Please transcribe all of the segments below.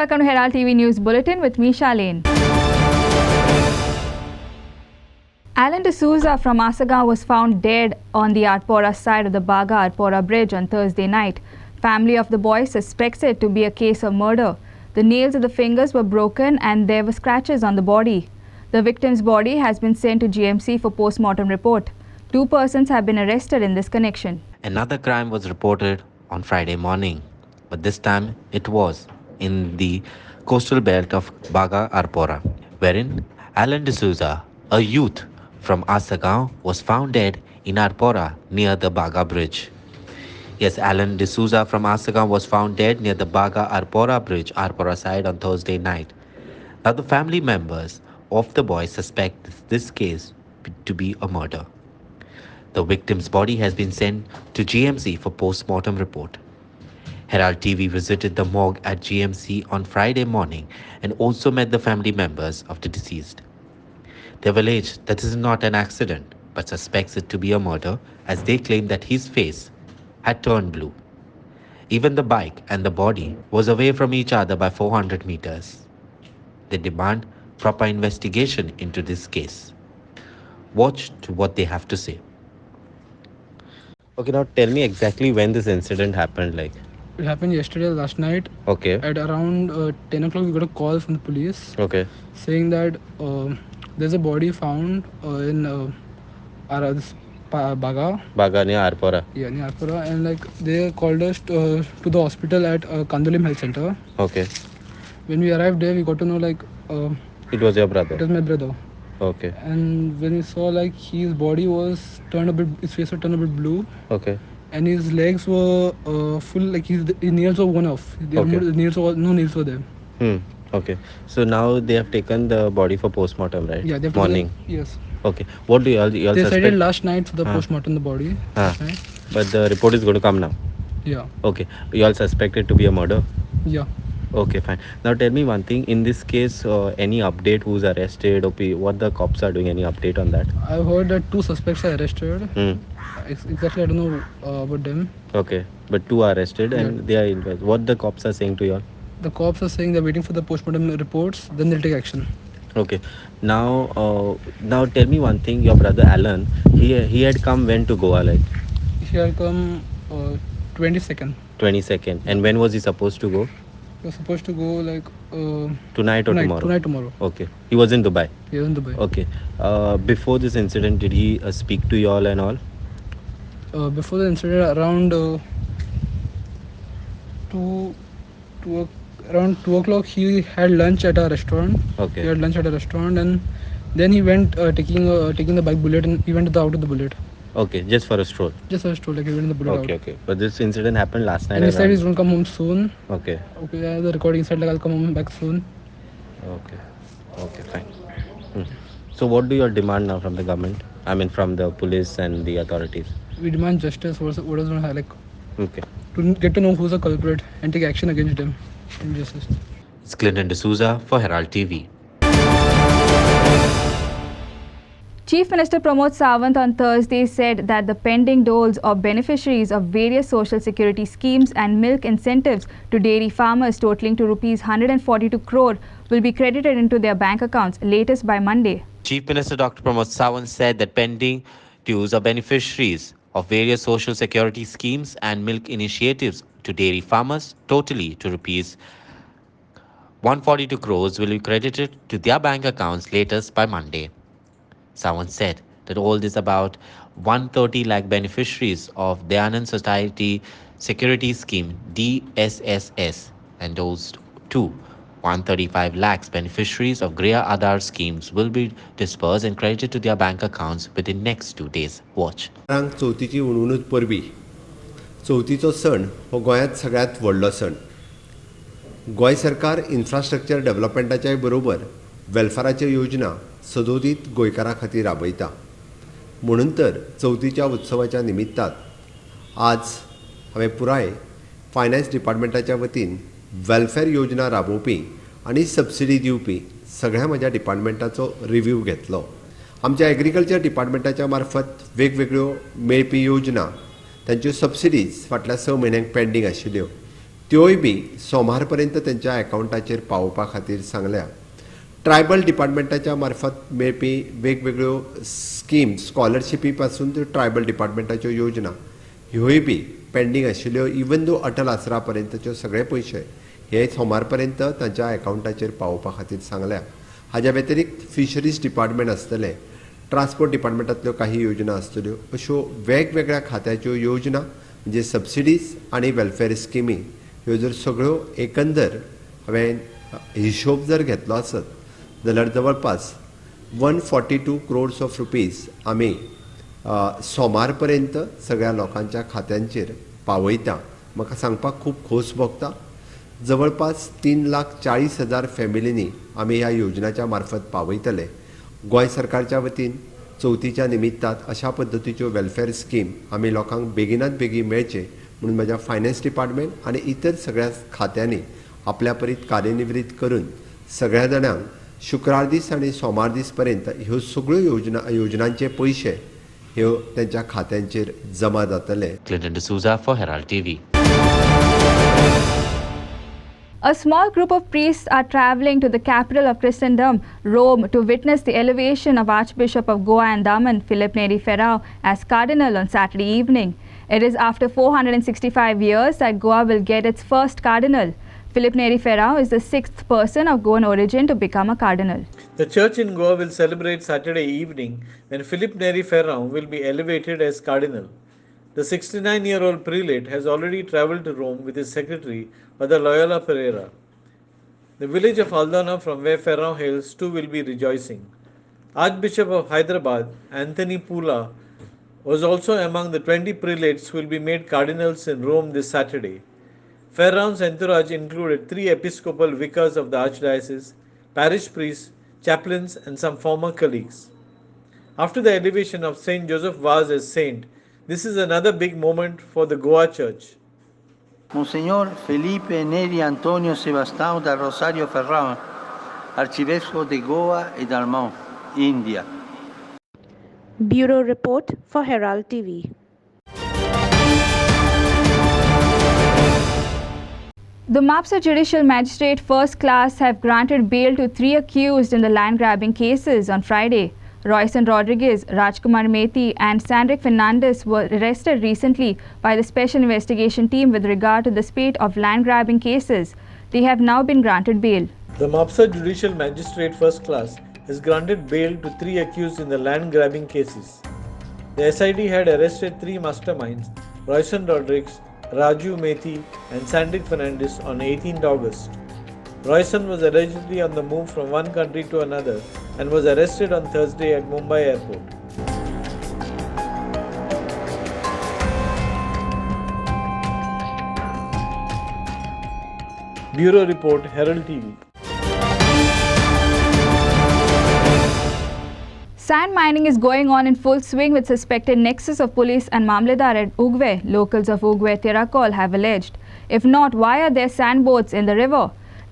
welcome to Herald TV News Bulletin with me, Charlene. Alan D'Souza from Asagaon was found dead on the Arpora side of the Baga-Arpora bridge on Thursday night. Family of the boy suspects it to be a case of murder. The nails of the fingers were broken and there were scratches on the body. The victim's body has been sent to GMC for post-mortem report. 2 persons have been arrested in this connection. Another crime was reported on Friday morning, but this time it was in the coastal belt of Baga-Arpora, wherein Alan D'Souza, a youth from Asagaon, was found dead in Arpora near the Baga bridge. Yes, Alan D'Souza from Asagaon was found dead near the Baga-Arpora bridge, Arpora side, on Thursday night. Now, the family members of the boy suspect this case to be a murder. The victim's body has been sent to GMC for post-mortem report. Herald TV visited the morgue at GMC on Friday morning and also met the family members of the deceased. They have alleged that this is not an accident, but suspects it to be a murder, as they claim that his face had turned blue. Even the bike and the body was away from each other by 400 meters. They demand proper investigation into this case. Watch to what they have to say. Okay, now tell me exactly when this incident happened. It happened yesterday, last night. Okay. At around 10 o'clock, we got a call from the police. Okay. Saying that there's a body found in Baga. Baga near Arpora. Yeah, near Arpora. And they called us to the hospital at Kandolim Health Center. Okay. When we arrived there, we got to know it was your brother? It was my brother. Okay. And when we saw his body was turned a bit, his face was turned a bit blue. Okay. And his legs were full, his nails were worn off. No nails were there. Okay. So now they have taken the body for post-mortem, right? Yeah, they have morning. Yes. Okay. What do you all They suspect? decided last night for the post-mortem the body. Right? But the report is going to come now. Yeah. Okay. You all suspect it to be a murder? Yeah. Okay, fine. Now tell me one thing. In this case, any update who's arrested, what the cops are doing, any update on that? I've heard that 2 suspects are arrested. Exactly, I don't know about them. Okay, but 2 are arrested and they are involved. What the cops are saying to you all? The cops are saying they're waiting for the postmortem reports, then they'll take action. Okay. Now tell me one thing. Your brother Alan, he had come when to Goa, He had come 22nd. 22nd. And when was he supposed to go? He was supposed to go tonight or tomorrow? Tonight, tomorrow. Okay. He was in Dubai? He was in Dubai. Okay. Before this incident, did he speak to you all and all? Before the incident, around around 2 o'clock, he had lunch at a restaurant. Okay. He had lunch at a restaurant, and then he went taking the bike bullet, and he went out of the bullet. Okay, just for a stroll. Just for a stroll, he went in the bullet out. Okay. But this incident happened last night. And he said he's going to come home soon. Okay. Okay, the recording said I'll come home back soon. Okay, fine. So what do you all demand now from the government? I mean from the police and the authorities? We demand justice. What is going to happen? Okay. To get to know who's the culprit and take action against them. Injustice. It's Clinton D'Souza for Herald TV. Chief Minister Pramod Sawant on Thursday said that the pending doles of beneficiaries of various social security schemes and milk incentives to dairy farmers totaling to Rs 142 crore will be credited into their bank accounts latest by Monday. Chief Minister Dr. Pramod Sawant said that pending dues of beneficiaries of various social security schemes and milk initiatives to dairy farmers totally to Rs 142 crores will be credited to their bank accounts latest by Monday. Sawant said that all this about 130 lakh beneficiaries of Dayanand Society Security Scheme DSSS and those 135 lakhs beneficiaries of Griha Aadhar schemes will be dispersed and credited to their bank accounts within next 2 days. Watch. चवथीची उणूच परबी चवथीचो सण हो गोंयांत सगळ्यांत व्हडलो सण. गोंय सरकार infrastructure डेव्हलपमेंटाच्या बरोबर वेलफेराच्यो योजना सदोदीत गोंयकारां खातीर राबयता. म्हणून तर चवथीच्या उत्सवाच्या निमित्तान आज हांवें पुराय फायनान्स डिपार्टमेंटाच्या वतीन वेलफेर योजना राबोवपी आनी सबसिडी दिवपी सगळ्या म्हज्या डिपार्टमेंटाचो रिव्ह्यू घेतलो. आमच्या एग्रीकल्चर डिपार्टमेंटाच्या मार्फत वेगवेगळ्यो मेळपी योजना तांच्यो सबसिडीज फाटल्या 6 म्हयन्यांक पेंडींग आशिल्ल्यो त्योय बी सोमार पर्यंत त्यांच्या अकाउंटाचेर पावोवपा खातीर सांगल्या. ट्रायबल डिपार्टमेंटाच्या मार्फत मेळपी वेगवेगळ्यो स्कीम स्कॉलरशिपी पासून त्यो ट्रायबल डिपार्टमेंटाच्यो योजना ह्योय बी पेंडींग आशिल्ल्यो इवन दो अटल आसरा पर्यंतचे सगळे पयशे हे सोमार पर्यंत तांच्या अकाउंटाचेर पावोवपा खातीर सांगल्या. हाज्या व्यतिरिक्त फिशरीज डिपार्टमेंट आसतले, ट्रान्सपोर्ट डिपार्टमेंटांतल्यो काही योजना आसतल्यो, अश्यो वेगवेगळ्या खात्याच्यो योजना म्हणजे सबसिडीज आनी वेलफेअर स्किमी ह्यो जर सगळ्यो एकंदर हांवें हिशोब जर घेतलो आसत जाल्यार जवळपास 142 crores of rupees आमी सोमार पर्यंत सगळ्या लोकांच्या खात्यांचेर पावयता. म्हाका सांगपाक खूब खोस भोगता. जवळपास 3,40,000 फॅमिलींनी आमी ह्या योजनाच्या मार्फत पावयतले. गोंय सरकारच्या वतीन चवथीच्या निमित्तात अशा पद्दतीच्यो वेलफेअर स्कीम आमी लोकांक बेगिनात बेगीन मेळचे म्हणून म्हज्या फायनान्स डिपार्टमेंट आनी इतर सगळ्या खात्यांनी आपल्या परीत कार्यनिवृत्त करून सगळ्या जाणांक शुक्रार दीस आनी सोमार दीस पर्यंत ह्यो सगळ्यो योजनांचे पयशे ह्यो त्यांच्या खात्यांचेर जमा जातले. Clinton D'Souza for Herald TV. A small group of priests are travelling to the capital of Christendom, Rome, to witness the elevation of Archbishop of Goa and Daman, Philip Neri Ferrao, as Cardinal on Saturday evening. It is after 465 years that Goa will get its first Cardinal. Philip Neri Ferrao is the 6th person of Goan origin to become a Cardinal. The church in Goa will celebrate Saturday evening when Philip Neri Ferrao will be elevated as Cardinal. The 69-year-old prelate has already travelled to Rome with his secretary, Father Loyola Pereira. The village of Aldana, from where Ferrao hails, too will be rejoicing. Archbishop of Hyderabad, Anthony Pula, was also among the 20 prelates who will be made cardinals in Rome this Saturday. Ferrao's entourage included 3 episcopal vicars of the archdiocese, parish priests, chaplains and some former colleagues. After the elevation of Saint Joseph Vaz as saint, this is another big moment for the Goa Church. Monsignor Felipe Neri Antonio Sebastião da Rosario Ferrao, Arcivescovo de Goa e Dalmau, India. Bureau Report for Herald TV. The Mapsa Judicial Magistrate First Class have granted bail to 3 accused in the land grabbing cases on Friday. Royson Rodriguez, Rajkumar Methi and Sandrick Fernandez were arrested recently by the Special Investigation Team with regard to the spate of land grabbing cases. They have now been granted bail. The Mapsa Judicial Magistrate First Class has granted bail to 3 accused in the land grabbing cases. The SID had arrested 3 masterminds, Royson Rodriguez, Raju Methi and Sandrick Fernandez on 18th August. Royson was allegedly on the move from one country to another and was arrested on Thursday at Mumbai airport. Bureau Report, Herald TV. Sand mining is going on in full swing with suspected nexus of police and Mamledar at Ugwe. Locals of Ugwe Tirakol have alleged. If not, why are there sand boats in the river?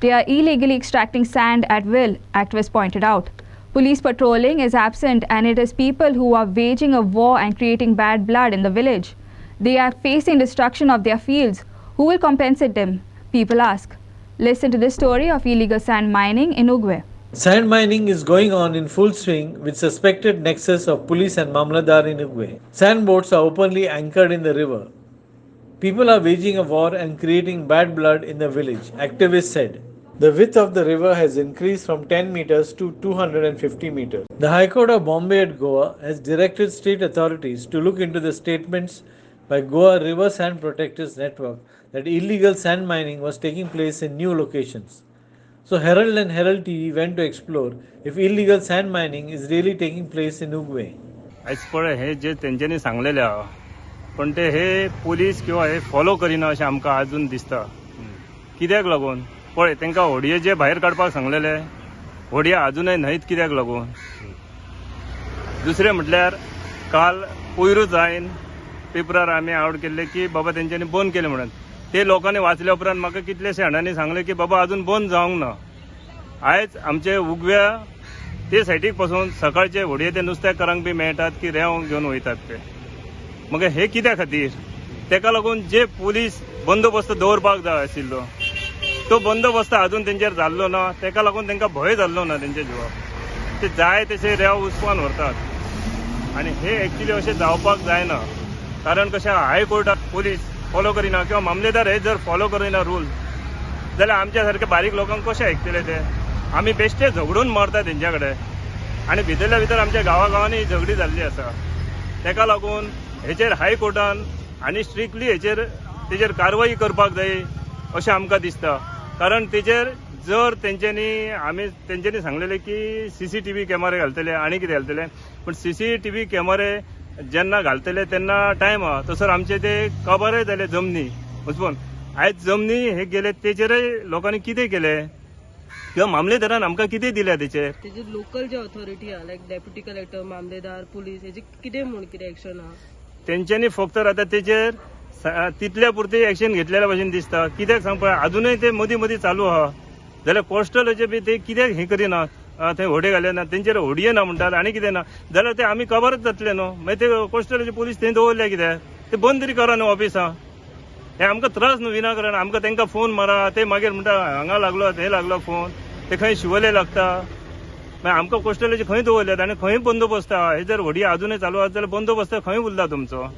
They are illegally extracting sand at will, activists pointed out. Police patrolling is absent and it is people who are waging a war and creating bad blood in the village. They are facing destruction of their fields. Who will compensate them? People ask. Listen to this story of illegal sand mining in Ugwe. Sand mining is going on in full swing with suspected nexus of police and Mamladar in Ugwe. Sand boats are openly anchored in the river. People are waging a war and creating bad blood in the village, activists said. The width of the river has increased from 10 meters to 250 meters. The High Court of Bombay at Goa has directed state authorities to look into the statements by Goa River Sand Protectors Network that illegal sand mining was taking place in new locations. So Herald and Herald TV went to explore if illegal sand mining is really taking place in Ugwe. आज पळय हे जे तेंच्यांनी सांगलेले आहा पण ते हे police किंवा हे follow करिना अशें आमकां अजून दिसता. कित्याक लागून पळय तांकां होडये जे भायर काडपाक सांगलेले होडये अजूनय न्हयत कित्याक लागून. दुसरें म्हटल्यार काल पयरूच हांवें पेपरार आमी आवड केल्ले की बाबा तेंच्यांनी बंद केले म्हणून. ते लोकांनी वाचल्या उपरांत म्हाका कितलेशे जाणांनी सांगले की बाबा अजून बंद जावंक ना. आयज आमचे उगव्या ते सायडीक पासून सकाळचे व्हडये ते नुस्तेंकारांक बी मेळटात की रेंव घेवन वयतात ते. मग हे कित्या खातीर तेका लागून जे पुलीस बंदोबस्त दवरपाक जाय आशिल्लो तो बंदोबस्त अजून तेंचेर जाल्लो ना, तेका लागून तांकां भंय जाल्लो ना तेंच्या जिवाक. ते जाय तशे रेंव उसपान व्हरतात आनी हे एक्चुली अशें जावपाक जायना. कारण कशें हायकोर्टाक पुलीस फॉलो करिना किंवा मामलेदार हे जर फॉलो करिना रूल जाल्यार आमच्या सारके बारीक लोकांक कशें आयकतले ते. आमी बेश्टे झगडून मरता तेंच्या कडेन आनी भितरल्या भितर आमच्या गांवांनी झगडी जाल्ली आसा. तेका लागून हेचेर हायकोर्टान आनी स्ट्रिक्टली तेचेर कारवाई करपाक जाय अशें आमकां दिसता. कारण तेचेर जर तेंच्यांनी सांगलेलें की CCTV कॅमेरे घालतले आनी कितें घालतले, पण CCTV कॅमेरे जेन्ना घालतले तेन्ना टायम आहा तसर आमचे ते कबरय जाले जमनी वचून. आयज जमनी हे गेले तेचेरय लोकांनी कितें केलें किंवा मामलेदारान आमकां कितें दिल्या तेचेर लोकल जे ऑथॉरिटी आहा लायक डेप्युटी कलेक्टर, मामलेदार, पुलीस हेजे कितें एक्शन आहा तेंच्यांनी फक्त आतां तेचेर तितल्या पुरती एक्शन घेतलेल्या भशेन दिसता. कित्याक सांग पळय अजूनय ते मदीं चालू आहा जाल्यार कोस्टलाचे बी ते कित्याक हें करिना, थंय होडे घालिना, तेंचेर होडये ना म्हणटात आनी कितें ना जाल्यार ते आमी कबरच जातले न्हू. मागीर ते कोस्टलाचे पुलीस थंय दवरल्या कित्याक, ते बंद तरी करा न्हू ऑफिसां. हे आमकां त्रास न्हू विनाकारण. आमकां तांकां फोन मारा, ते मागीर म्हणटा हांगा लागलो हे लागलो फोन, ते खंय शिवले लागता. मागीर आमकां कोस्टलाचे खंय दवरल्यात आनी खंय बंदोबस्त आहा. हे जर होडये अजूनय चालू आसा जाल्यार बंदोबस्त खंय उरला तुमचो.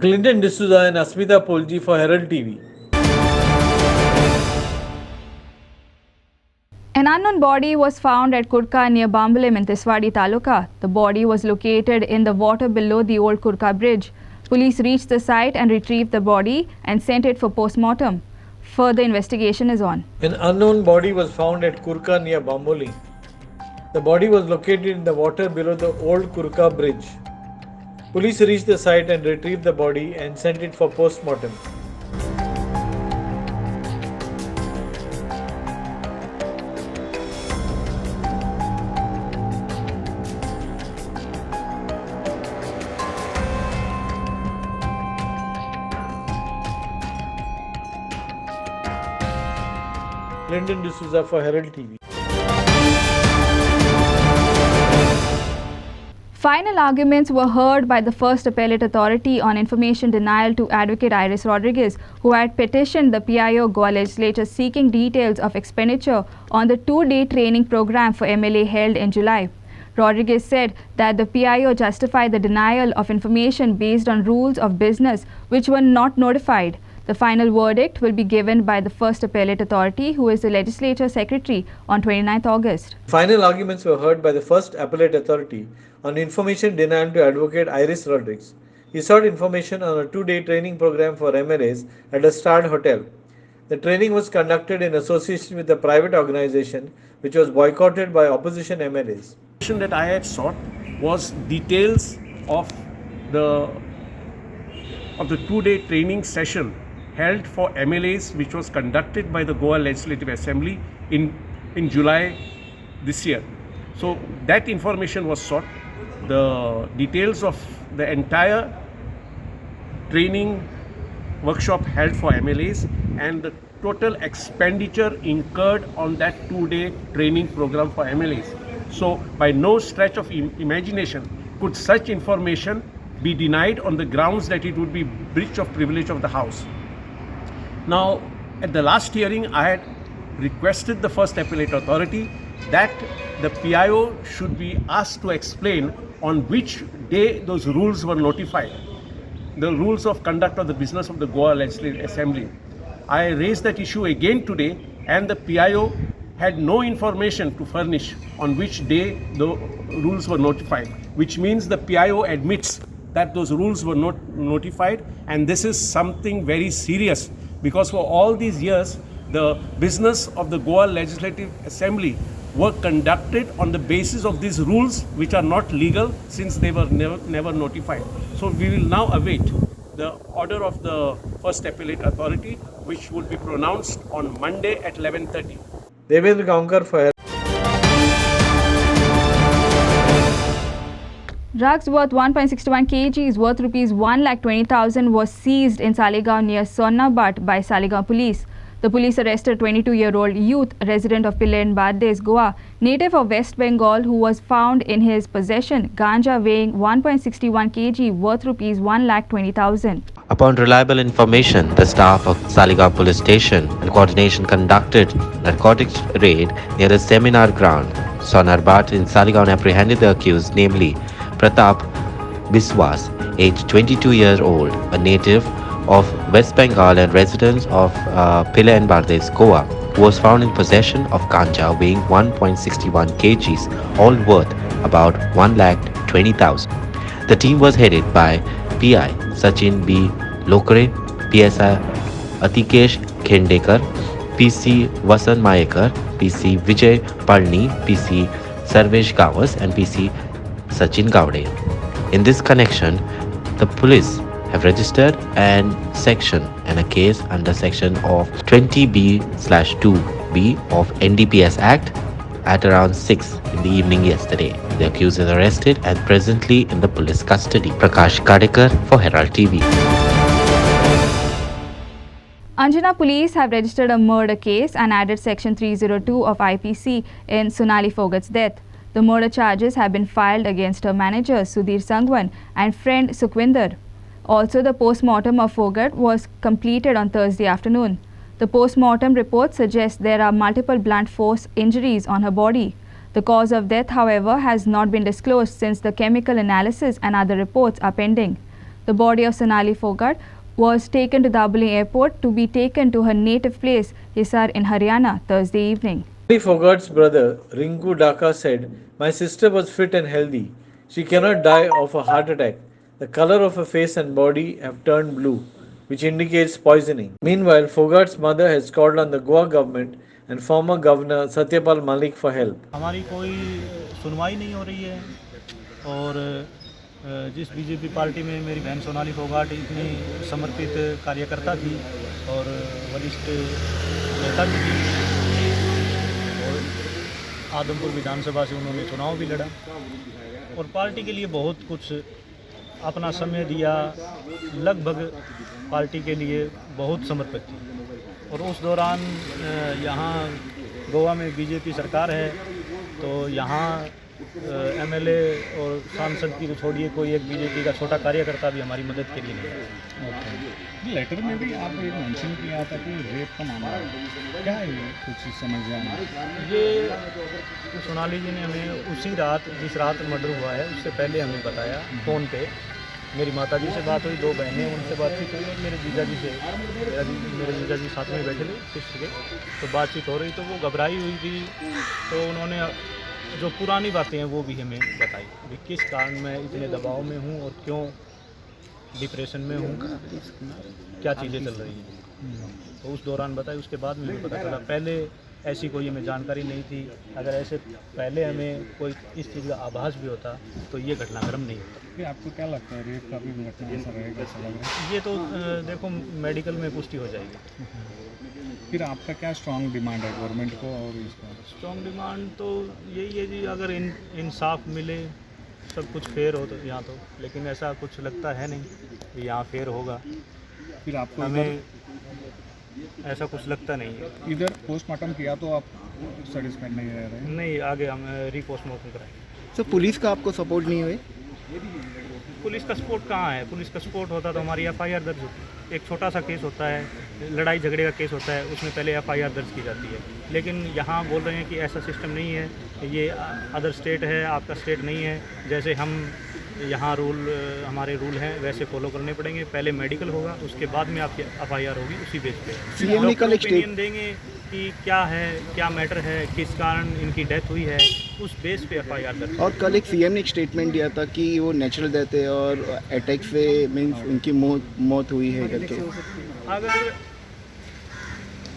Clinton D'Souza and Asmita Polji for Herald TV. An unknown body was found at Kurka near Bambalim in Tiswadi Taluka. The body was located in the water below the old Kurka bridge. Police reached the site and retrieved the body and sent it for post-mortem. Further investigation is on. An unknown body was found at Kurka near Bamboli. The body was located in the water below the old Kurka bridge. Police reached the site and retrieved the body and sent it for post-mortem. Clinton D'Souza for Herald TV. Final arguments were heard by the First Appellate Authority on information denial to Advocate Iris Rodriguez, who had petitioned the PIO Goa legislature seeking details of expenditure on the 2-day training program for MLA held in July. Rodriguez said that the PIO justified the denial of information based on rules of business which were not notified. The final verdict will be given by the First Appellate Authority, who is the Legislature Secretary, on 29th August. Final arguments were heard by the First Appellate Authority on information denial to Advocate Iris Rodriguez. He sought information on a 2-day training program for MLAs at a starred hotel. The training was conducted in association with a private organization which was boycotted by opposition MLAs. The information that I had sought was details of the 2-day training session held for MLAs which was conducted by the Goa Legislative Assembly in July this year. So that information was sought. The details of the entire training workshop held for MLAs and the total expenditure incurred on that 2-day training program for MLAs. So by no stretch of imagination could such information be denied on the grounds that it would be breach of privilege of the House. Now, at the last hearing, I had requested the First Appellate Authority that the PIO should be asked to explain on which day those rules were notified, the rules of conduct of the business of the Goa Legislative Assembly. I raised that issue again today, and the PIO had no information to furnish on which day the rules were notified, which means the PIO admits that those rules were not notified, and this is something very serious. Because for all these years, the business of the Goa Legislative Assembly were conducted on the basis of these rules which are not legal since they were never notified. So we will now await the order of the First Appellate Authority, which will be pronounced on Monday at 11:30. Devendra Gaonkar for Drugs worth 1.61 kg worth rupees 1,20,000 was seized in Saligaon near Sonnabat by Saligaon police. The police arrested 22-year-old youth resident of Pilen Baddes, Goa, native of West Bengal, who was found in his possession ganja weighing 1.61 kg worth rupees 1,20,000. Upon reliable information, the staff of Saligaon Police Station and coordination conducted narcotics raid near the seminar ground. Sonarbat in Saligaon apprehended the accused, namely Pratap Biswas, aged 22 years old, a native of West Bengal and resident of Pile and Bardes, Goa, who was found in possession of ganja weighing 1.61 kgs, all worth about 1,20,000. The team was headed by PI Sachin B. Lokre, PSI Atikesh Khendekar, PC Vasan Mayekar, PC Vijay Parni, PC Sarvesh Gawas, and PC Sachin Gowde. In this connection, the police have registered an section and a case under section of 20B/2B of NDPS Act at around 6 in the evening yesterday. The accused is arrested and presently in the police custody. Prakash Kadekar for Herald TV. Anjana police have registered a murder case and added section 302 of IPC in Sonali Fogart's death. The murder charges have been filed against her manager Sudhir Sangwan and friend Sukhwinder. Also, the post-mortem of Fogart was completed on Thursday afternoon. The post-mortem report suggests there are multiple blunt force injuries on her body. The cause of death, however, has not been disclosed since the chemical analysis and other reports are pending. The body of Sonali Fogart was taken to Dabuli Airport to be taken to her native place, Hisar in Haryana, Thursday evening. Sonali Fogart's brother, Rinku Daka, said, "My sister was fit and healthy. She cannot die of a heart attack. The color of her face and body have turned blue, which indicates poisoning." Meanwhile, Fogart's mother has called on the Goa government and former governor Satyapal Malik for help. हमारी कोई सुनवाई नहीं हो रही है और जिस BJP party में मेरी बहन सोनाली फोगाट इतनी समर्पित कार्यकर्ता थी और वरिष्ठ नेता भी थी और आदमपुर विधानसभा से उन्होंने चुनाव भी लड़ा और पार्टी के लिए बहुत कुछ अपना समय दिया, लगभग पार्टी के लिए बहुत समर्पित थी। और उस दौरान यहाँ गोवा में बीजेपी सरकार है तो यहाँ एमएलए और सांसद की तो छोड़िए, कोई एक बीजेपी का छोटा कार्यकर्ता भी हमारी मदद के लिए नहीं है। लेटर में भी आप एक मेंशन किया था कि रेप का मामला है, क्या है ये कुछ समझ आना? ये सोनाली जी ने हमें उसी रात, जिस रात मर्डर हुआ है उससे पहले हमें बताया फ़ोन पे। मेरी माता जी से बात हुई, 2 बहनें उनसे बातचीत हुई और मेरे जीजा जी से, मेरे जीजा जी साथ में बैठे थे सिस्टर के, तो बातचीत हो रही तो वो घबराई हुई थी। तो उन्होंने जो पुरानी बातें हैं वो भी हमें बताई कि किस कारण मैं इतने दबाव में हूँ और क्यों डिप्रेशन में हूँ, क्या चीज़ें चल रही हैं। तो उस दौरान बताई, उसके बाद में पता चला। पहले ऐसी कोई हमें जानकारी नहीं थी। अगर ऐसे पहले हमें कोई इस चीज़ का आभास भी होता तो ये घटनाक्रम नहीं होता। फिर आपको क्या लगता है रेप का भी घटना ऐसा रहेगा, ऐसा लग रहा है? ये तो देखो मेडिकल में पुष्टि हो जाएगी। फिर आपका क्या स्ट्रॉन्ग डिमांड है गवर्नमेंट को? और इसका स्ट्रॉन्ग डिमांड तो यही है जी, अगर इंसाफ मिले, सब कुछ फेयर हो तो यहाँ तो, लेकिन ऐसा कुछ लगता है नहीं कि यहाँ फेयर होगा। फिर आपको हमें ऐसा कुछ लगता नहीं है। इधर पोस्टमार्टम किया तो आप सेटिस्फाइड नहीं रह रहे? नहीं, आगे हम रीपोस्टमार्टम कराएंगे। सर पुलिस का आपको सपोर्ट नहीं हुई? पुलिस का सपोर्ट कहाँ है? पुलिस का सपोर्ट होता तो हमारी एफआईआर दर्ज होती। एक छोटा सा केस होता है, लड़ाई झगड़े का केस होता है, उसमें पहले एफआईआर दर्ज की जाती है। लेकिन यहाँ बोल रहे हैं कि ऐसा सिस्टम नहीं है, ये अदर स्टेट है, आपका स्टेट नहीं है। जैसे हम यहाँ हमारे रूल हैं वैसे फॉलो करने पड़ेंगे। पहले मेडिकल होगा, उसके बाद में आपकी एफआईआर होगी, उसी बेस पे सीएम ने कल ओपिनियन देंगे कि क्या है, क्या मैटर है, किस कारण इनकी डेथ हुई है, उस बेस पे एफआईआर दर्ज। और कल एक सीएम ने एक स्टेटमेंट दिया था कि वो नेचुरल डेथ है और अटैक से मीन्स उनकी मौत हुई है करके।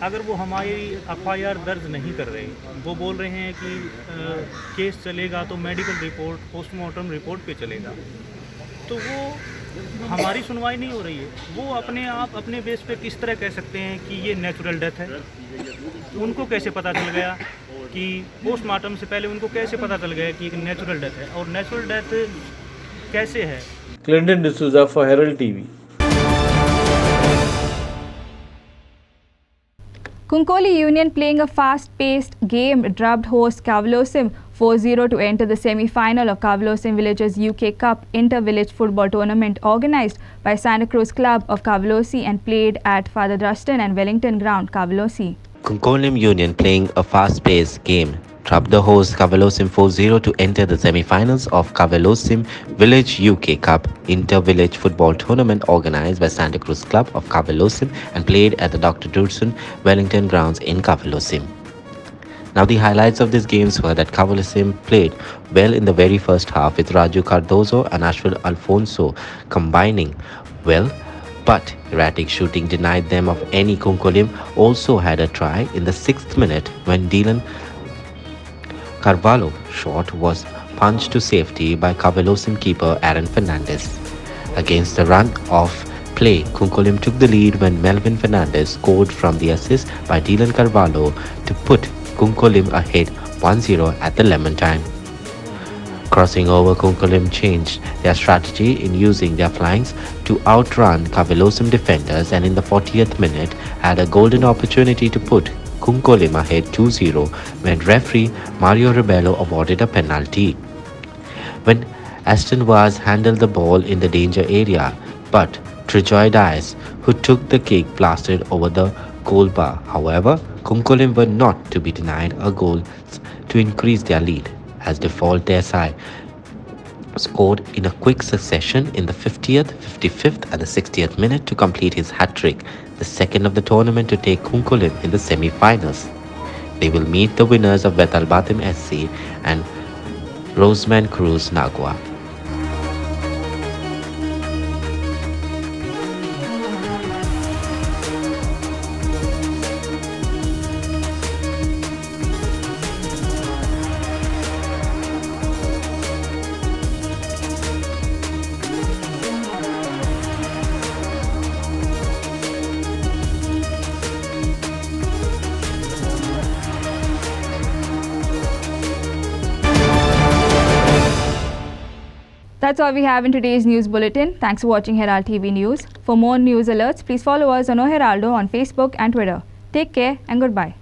अगर वो हमारी एफआईआर दर्ज नहीं कर रहे, वो बोल रहे हैं कि केस चलेगा तो मेडिकल रिपोर्ट, पोस्टमार्टम रिपोर्ट पे चलेगा, तो वो हमारी सुनवाई नहीं हो रही है। वो अपने आप अपने बेस पे किस तरह कह सकते हैं कि ये नेचुरल डेथ है? उनको कैसे पता चल गया कि पोस्टमार्टम से पहले उनको कैसे पता चल गया कि एक नेचुरल डेथ है? और नेचुरल डेथ कैसे है? Clinton D'Souza for Herald TV. Kunkoli Union playing a fast-paced game drubbed host Kavalosim 4-0 to enter the semi-final of Cavalosim Village's UK Cup Inter-Village Football Tournament organized by Santa Cruz Club of Cavalosi and played at Father Dunstan and Wellington Ground, Cavalosi. Kunkolim Union, playing a fast-paced game, dropped the host Cavalosim 4-0 to enter the semi-finals of Cavalosim Village UK Cup Inter-Village Football Tournament organized by Santa Cruz Club of Cavalosim and played at the Dr. Dunstan Wellington Grounds in Cavalosim. Now the highlights of these games were that Cavalosim played well in the very first half with Raju Cardozo and Ashwin Alfonso combining well, but erratic shooting denied them of any. Kunkolim also had a try in the 6th minute when Dylan Carvalho shot was punched to safety by Cavalosim keeper Aaron Fernandez. Against the run of play, Kunkolim took the lead when Melvin Fernandez scored from the assist by Dylan Carvalho to put Kunkolim ahead 1-0 at the lemon time. Crossing over, Kunkolim changed their strategy in using their flanks to outrun Cavalosim defenders and in the 40th minute had a golden opportunity to put Kunkolim ahead 2-0 when referee Mario Rebello awarded a penalty. When Aston Vaz handled the ball in the danger area, but Trijoy Dias, who took the kick, blasted over the goal bar. However, Kunkolim were not to be denied a goal to increase their lead, as default their side scored in a quick succession in the 50th, 55th and the 60th minute to complete his hat-trick, the second of the tournament to take Kunkolim in the semi-finals. They will meet the winners of Betalbatim SC and Roseman Cruz Nagua. That's all we have in today's news bulletin. Thanks for watching Herald TV News. For more news alerts, please follow us on O Heraldo on Facebook and Twitter. Take care and goodbye.